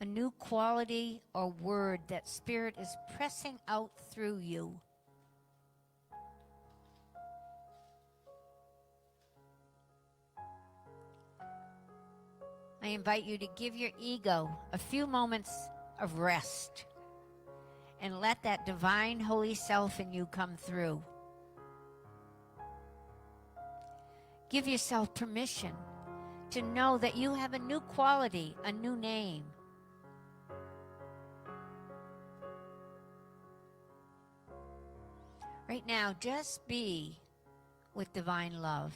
a new quality or word that Spirit is pressing out through you. I invite you to give your ego a few moments of rest and let that divine holy self in you come through. Give yourself permission to know that you have a new quality, a new name. Right now, just be with divine love.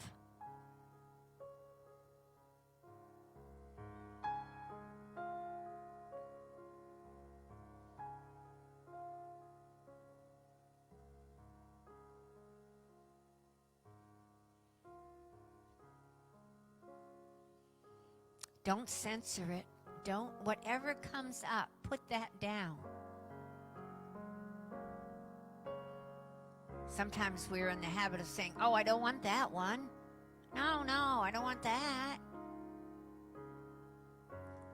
Don't censor it. Whatever comes up, put that down. Sometimes we're in the habit of saying, oh, I don't want that one. No, I don't want that.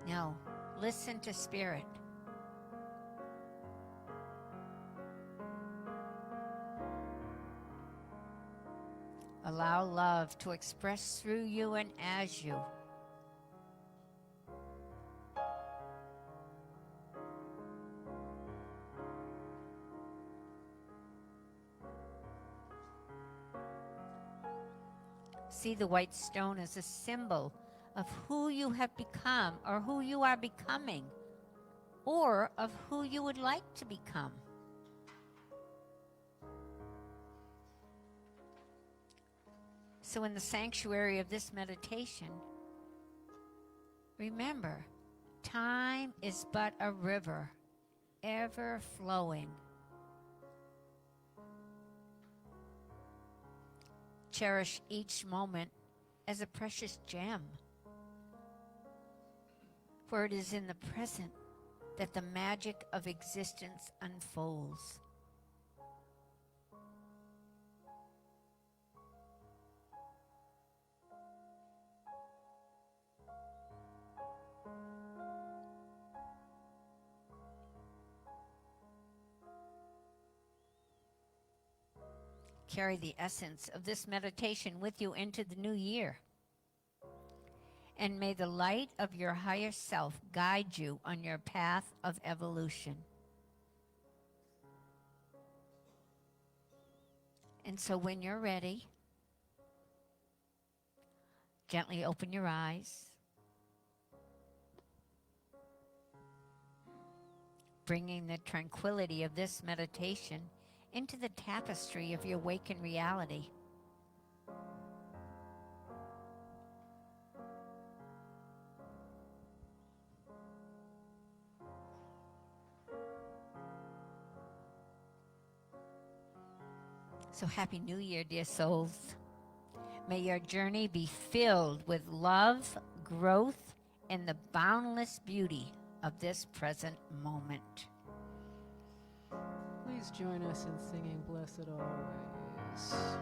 No, listen to Spirit. Allow love to express through you and as you. See the white stone as a symbol of who you have become or who you are becoming or of who you would like to become. So in the sanctuary of this meditation, remember, time is but a river, ever flowing. Cherish each moment as a precious gem, for it is in the present that the magic of existence unfolds. Carry the essence of this meditation with you into the new year. And may the light of your higher self guide you on your path of evolution. And so when you're ready, gently open your eyes. Bringing the tranquility of this meditation into the tapestry of your awakened reality. So Happy New Year, dear souls. May your journey be filled with love, growth, and the boundless beauty of this present moment. Please join us in singing Blessed Always.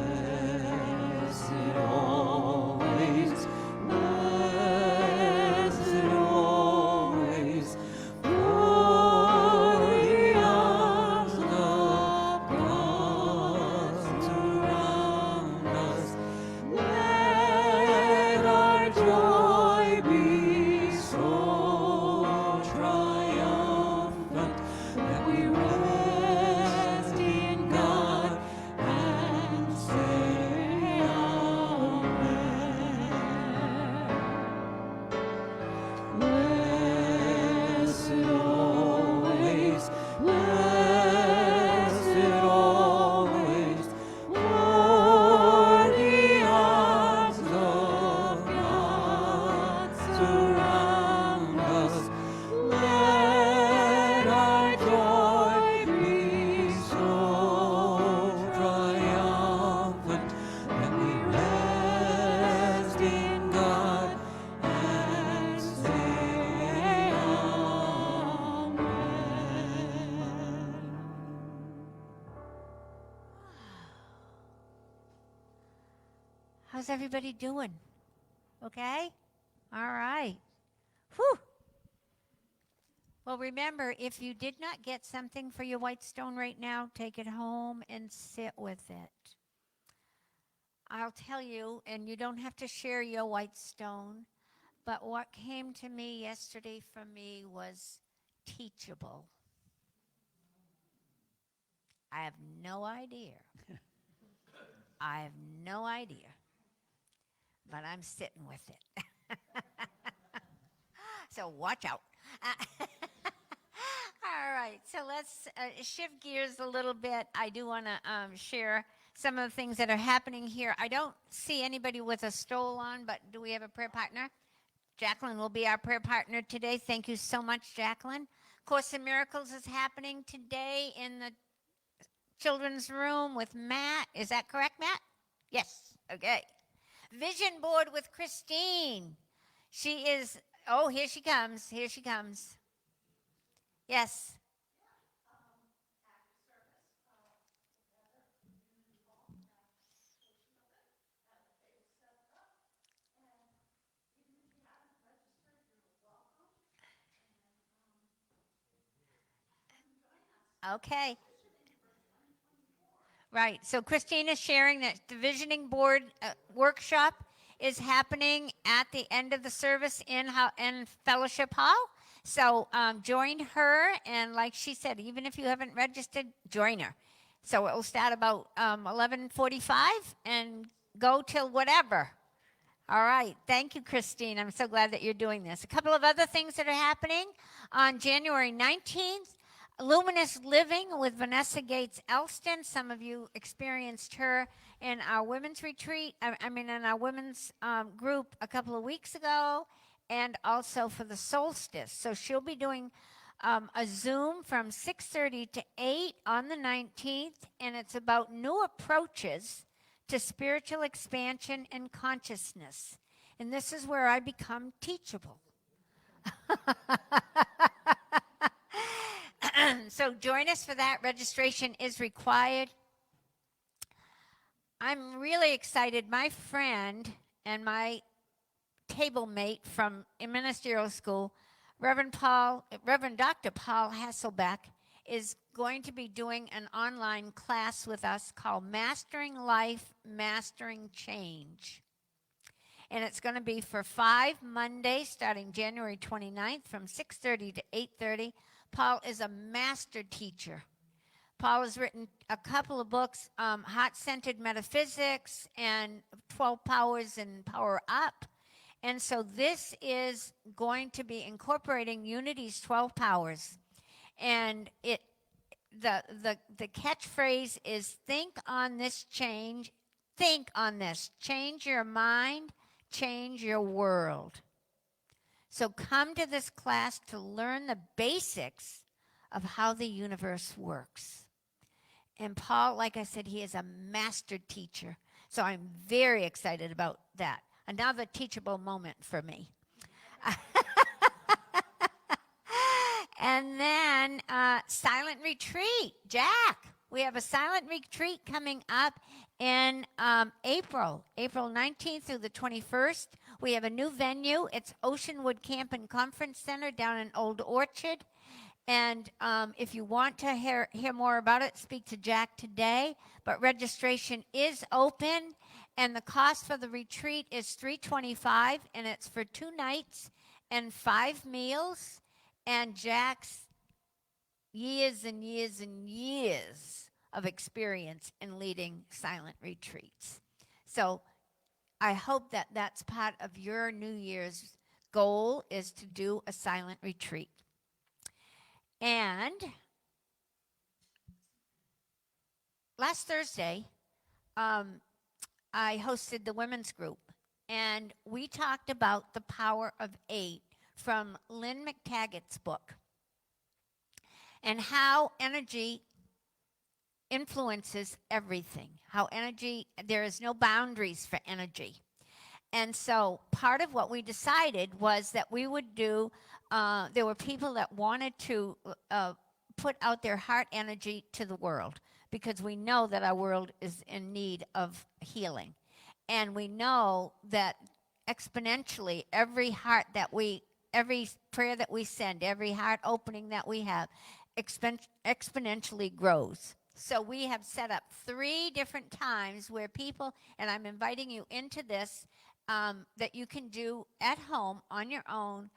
Blessed always, blessed always, for the arms of God surround us. Let our joy be so triumphant that we rest in God and say Amen. Blessed always, for the arms of God surround us. Let our joy be so triumphant that we rest in God and say Amen. How's everybody doing? Okay? All right. Whew. Well, remember, if you did not get something for your white stone right now, take it home and sit with it. I'll tell you, and you don't have to share your white stone, but what came to me yesterday for me was teachable. I have no idea. I have no idea. But I'm sitting with it. So watch out. All right, so let's shift gears a little bit. I do want to share some of the things that are happening here. I don't see anybody with a stole on, but do we have a prayer partner? Jacqueline will be our prayer partner today. Thank you so much, Jacqueline. Course in Miracles is happening today in the children's room with Matt. Is that correct, Matt? Yes. Okay. Vision board with Christine. She is, oh, here she comes. Here she comes. Yes. Okay. Right. So Christine is sharing that the visioning board workshop is happening at the end of the service in Fellowship Hall. So join her, and like she said, even if you haven't registered, join her. So it will start about 11:45 and go till whatever. All right. Thank you, Christine. I'm so glad that you're doing this. A couple of other things that are happening on January 19th. Luminous Living with Vanessa Gates Elston. Some of you experienced her in our women's retreat, in our women's group a couple of weeks ago, and also for the solstice. So she'll be doing a Zoom from 6:30 to 8 on the 19th, and it's about new approaches to spiritual expansion and consciousness. And this is where I become teachable. So join us for that. Registration is required. I'm really excited. My friend and my table mate from ministerial school, Reverend Dr. Paul Hasselbeck, is going to be doing an online class with us called Mastering Life, Mastering Change. And it's going to be for 5 Mondays starting January 29th from 6:30 to 8:30. Paul is a master teacher. Paul has written a couple of books, Heart-Centered Metaphysics and 12 Powers and Power Up. And so this is going to be incorporating Unity's 12 powers. And the catchphrase is think on this change, think on this. Change your mind, change your world. So come to this class to learn the basics of how the universe works. And Paul, like I said, he is a master teacher. So I'm very excited about that. Another teachable moment for me. And then silent retreat. Jack, we have a silent retreat coming up in April 19th through the 21st. We have a new venue. It's Oceanwood Camp and Conference Center down in Old Orchard. And if you want to hear more about it, speak to Jack today. But registration is open, and the cost for the retreat is $325, and it's for 2 nights and 5 meals. And Jack's years and years and years of experience in leading silent retreats. So I hope that that's part of your New Year's goal, is to do a silent retreat. And last Thursday, I hosted the women's group, and we talked about the power of 8 from Lynn McTaggart's book, and how energy influences everything. How energy, there is no boundaries for energy. And so part of what we decided was that we would do, there were people that wanted to put out their heart energy to the world, because we know that our world is in need of healing. And we know that exponentially, every heart that we every prayer that we send, every heart opening that we have, exponentially grows. So we have set up 3 different times where people, and I'm inviting you into this, that you can do at home on your own,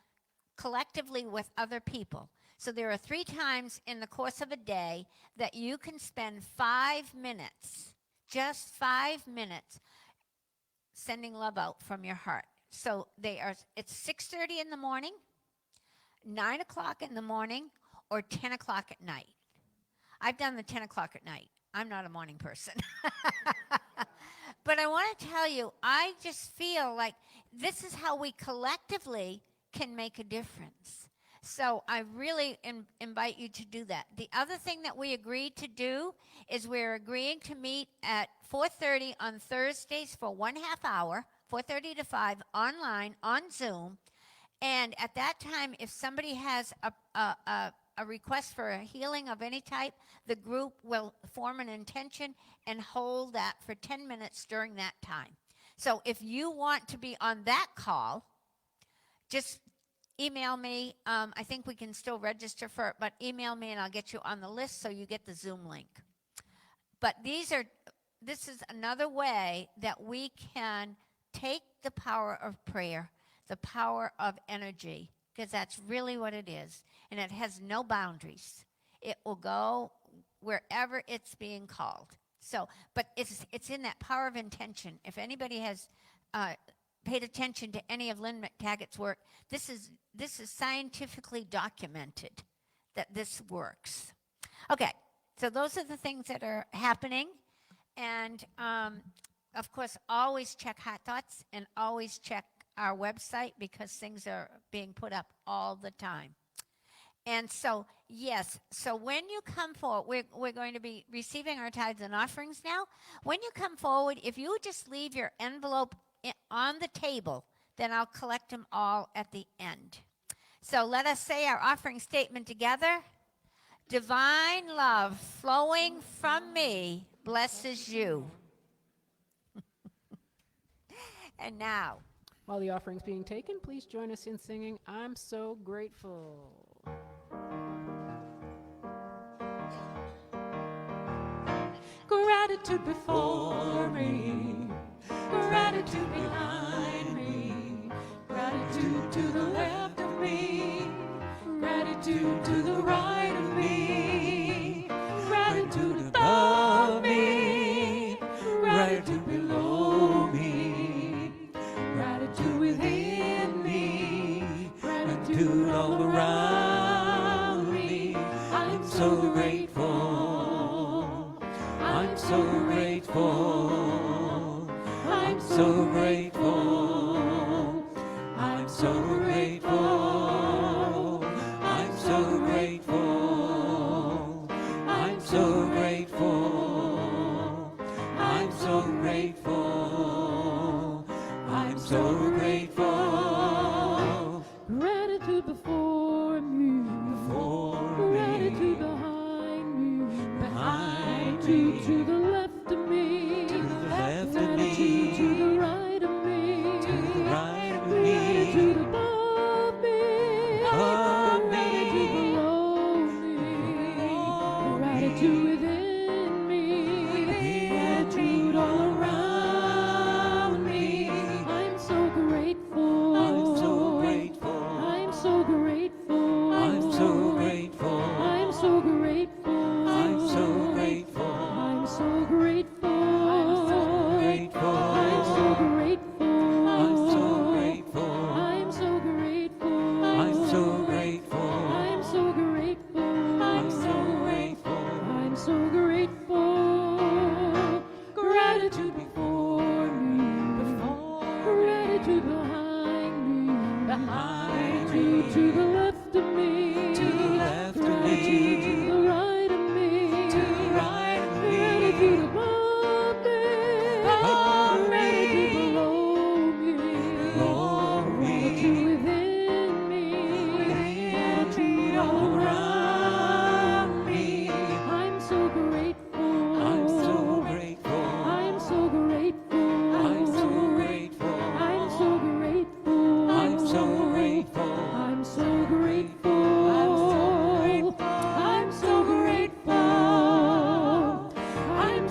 collectively with other people. So there are 3 times in the course of a day that you can spend 5 minutes, just 5 minutes, sending love out from your heart. So it's 6:30 in the morning, 9 o'clock in the morning, or 10 o'clock at night. I've done the 10 o'clock at night. I'm not a morning person. But I want to tell you, I just feel like this is how we collectively can make a difference. So I really invite you to do that. The other thing that we agreed to do is we're agreeing to meet at 4:30 on Thursdays for 1/2 hour, 4:30 to 5, online, on Zoom. And at that time, if somebody has a request for a healing of any type, the group will form an intention and hold that for 10 minutes during that time. So if you want to be on that call, just email me. I think we can still register for it, but email me and I'll get you on the list so you get the Zoom link. But this is another way that we can take the power of prayer, the power of energy, because that's really what it is. And it has no boundaries. It will go wherever it's being called. So, but it's in that power of intention. If anybody has paid attention to any of Lynn McTaggart's work, this is scientifically documented that this works. Okay, so those are the things that are happening. And, of course, always check Hot Thoughts and always check our website because things are being put up all the time. And so, yes, so when you come forward, we're going to be receiving our tithes and offerings now. When you come forward, if you just leave your envelope on the table, then I'll collect them all at the end. So let us say our offering statement together. Divine love flowing from me blesses you. And now, While the offering's being taken, please join us in singing, I'm So Grateful. Gratitude before me, gratitude behind me, gratitude to the left of me, gratitude to the right of me, gratitude above me, gratitude below me, gratitude within me, gratitude all around me. I'm so grateful. I'm so grateful. I'm so grateful. I'm so grateful. I'm so grateful. I'm so grateful. I'm so grateful. I'm so grateful. Gratitude before me. Gratitude behind me. Behind me. To the left of me. To the left of me. To the right of me. To the right of me. Gratitude above me. Above me. Gratitude below me. Gratitude within me. Gratitude all around me. I'm so grateful. I'm so grateful. I'm so grateful. I'm so grateful. I'm so grateful. I'm so grateful. I'm so grateful. I'm so grateful. I'm so grateful. I'm so grateful. I'm so grateful. I'm so grateful. I'm so grateful. I'm so grateful. I'm so grateful. Gratitude before me. Gratitude behind me. Behind me. To the left of me. To the left of me. To the right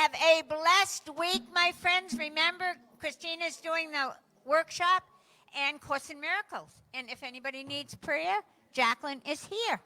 Have a blessed week, my friends. Remember, Christina's doing the workshop and Course in Miracles. And if anybody needs prayer, Jacqueline is here.